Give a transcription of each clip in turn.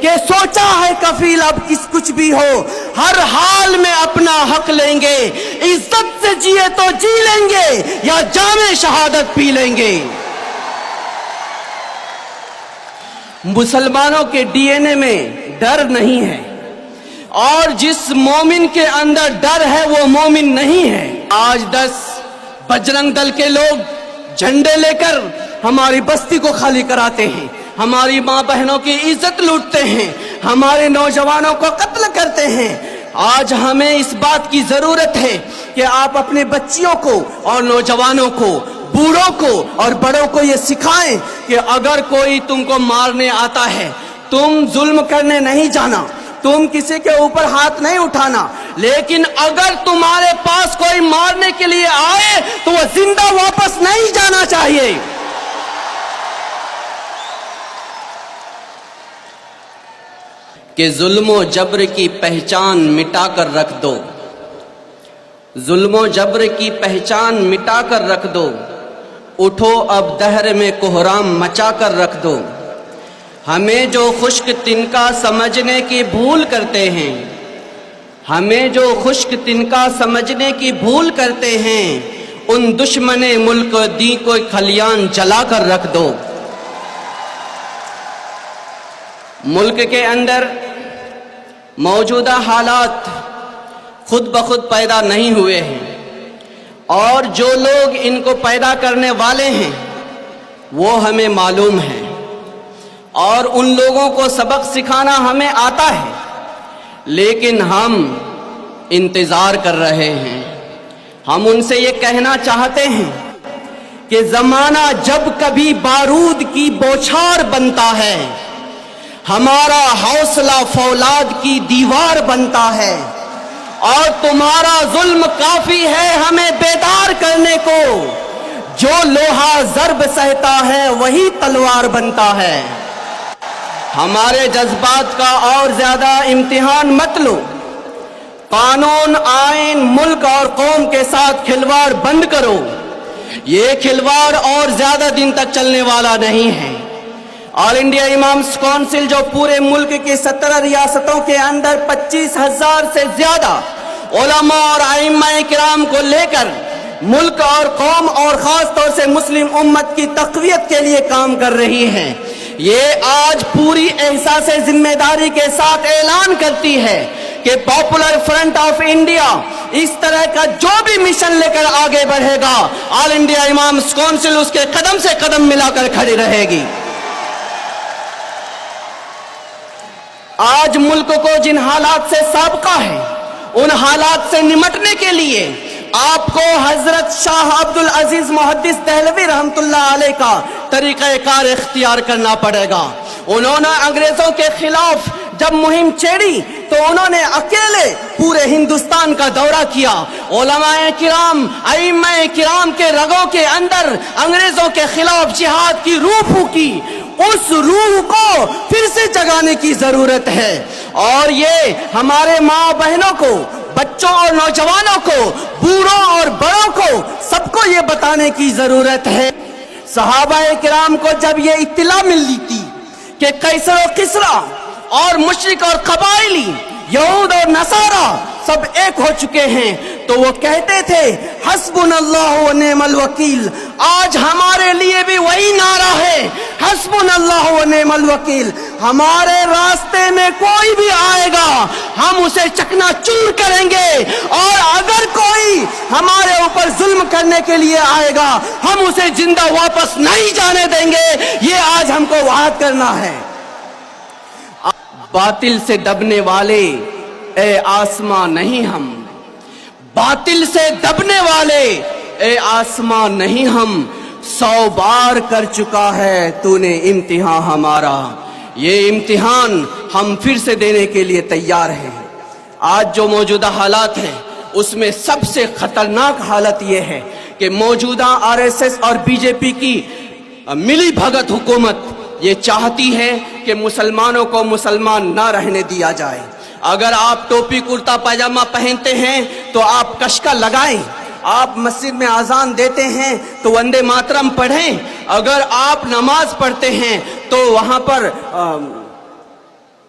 کہ سوچا ہے کفیل اب کچھ بھی ہو ہر حال میں اپنا حق لیں گے, عزت سے جیے تو جی لیں گے یا جام شہادت پی لیں گے. مسلمانوں کے ڈی این اے میں ڈر نہیں ہے, اور جس مومن کے اندر ڈر ہے وہ مومن نہیں ہے. آج 10 بجرنگ دل کے لوگ جھنڈے لے کر ہماری بستی کو خالی کراتے ہیں, ہماری ماں بہنوں کی عزت لوٹتے ہیں, ہمارے نوجوانوں کو قتل کرتے ہیں. آج ہمیں اس بات کی ضرورت ہے کہ آپ اپنے بچیوں کو اور نوجوانوں کو, بوڑھوں کو اور بڑوں کو یہ سکھائیں کہ اگر کوئی تم کو مارنے آتا ہے, تم ظلم کرنے نہیں جانا, تم کسی کے اوپر ہاتھ نہیں اٹھانا, لیکن اگر تمہارے پاس کوئی مارنے کے لیے آئے تو وہ زندہ واپس نہیں جانا چاہیے. کہ ظلم و جبر کی پہچان مٹا کر رکھ دو, ظلم و جبر کی پہچان مٹا کر رکھ دو, اٹھو اب دہر میں کوہرام مچا کر رکھ دو. ہمیں جو خشک تنکا سمجھنے کی بھول کرتے ہیں, ہمیں جو خشک تنکا سمجھنے کی بھول کرتے ہیں, ان دشمن ملک دی کو کھلیان جلا کر رکھ دو. ملک کے اندر موجودہ حالات خود بخود پیدا نہیں ہوئے ہیں, اور جو لوگ ان کو پیدا کرنے والے ہیں وہ ہمیں معلوم ہے, اور ان لوگوں کو سبق سکھانا ہمیں آتا ہے, لیکن ہم انتظار کر رہے ہیں. ہم ان سے یہ کہنا چاہتے ہیں کہ زمانہ جب کبھی بارود کی بوچھار بنتا ہے, ہمارا حوصلہ فولاد کی دیوار بنتا ہے, اور تمہارا ظلم کافی ہے ہمیں بیدار کرنے کو. جو لوہا ضرب سہتا ہے وہی تلوار بنتا ہے. ہمارے جذبات کا اور زیادہ امتحان مت لو. قانون, آئین, ملک اور قوم کے ساتھ کھلواڑ بند کرو. یہ کھلواڑ اور زیادہ دن تک چلنے والا نہیں ہے. آل انڈیا امامز کونسل جو پورے ملک کی 17 ریاستوں کے اندر 25,000 سے زیادہ علماء اور ائمہ کرام کو لے کر ملک اور قوم اور خاص طور سے مسلم امت کی تقویت کے لیے کام کر رہی ہے, یہ آج پوری احساس ذمہ داری کے ساتھ اعلان کرتی ہے کہ پاپولر فرنٹ آف انڈیا اس طرح کا جو بھی مشن لے کر آگے بڑھے گا, آل انڈیا امامز کونسل اس کے قدم سے قدم ملا کر کھڑی رہے گی. آج ملک کو جن حالات سے سابقہ ہے, ان حالات سے نمٹنے کے لیے آپ کو حضرت شاہ عبدالعزیز محدث دہلوی رحمت اللہ علیہ کا طریقہ کار اختیار کرنا پڑے گا. انہوں نے انگریزوں کے خلاف جب مہم چھیڑی تو انہوں نے اکیلے پورے ہندوستان کا دورہ کیا. علماء کرام, ائمہ کرام کے رگوں کے اندر انگریزوں کے خلاف جہاد کی روح پھونکی. اس روح کو پھر سے جگانے کی ضرورت ہے, اور یہ ہمارے ماں بہنوں کو, بچوں اور نوجوانوں کو, بوڑھوں اور بڑوں کو, سب کو یہ بتانے کی ضرورت ہے. صحابہ کرام کو جب یہ اطلاع ملی تھی کہ قیصر و کسریٰ اور مشرک اور قبائلی, یہود اور نصارہ سب ایک ہو چکے ہیں, تو وہ کہتے تھے حسبنا اللہ و نعم الوکیل. آج ہمارے لیے بھی وہی نعرہ ہے, حسبنا اللہ و نعم الوکیل. ہمارے راستے میں کوئی بھی آئے گا ہم اسے چکنا چور کریں گے, اور اگر کوئی ہمارے اوپر ظلم کرنے کے لیے آئے گا ہم اسے زندہ واپس نہیں جانے دیں گے. یہ آج ہم کو وعد کرنا ہے. باطل سے دبنے والے اے آسمان نہیں ہم, باطل سے دبنے والے اے آسمان نہیں ہم, 100 بار کر چکا ہے تو نے امتحان ہمارا, یہ امتحان ہم پھر سے دینے کے لیے تیار ہیں. آج جو موجودہ حالات ہیں اس میں سب سے خطرناک حالت یہ ہے کہ موجودہ RSS اور BJP کی ملی بھگت حکومت یہ چاہتی ہے کہ مسلمانوں کو مسلمان نہ رہنے دیا جائے. اگر آپ ٹوپی کرتا پاجامہ پہنتے ہیں تو آپ کشکا لگائیں, آپ مسجد میں اذان دیتے ہیں تو وندے ماترم پڑھیں, اگر آپ نماز پڑھتے ہیں تو وہاں پر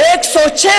106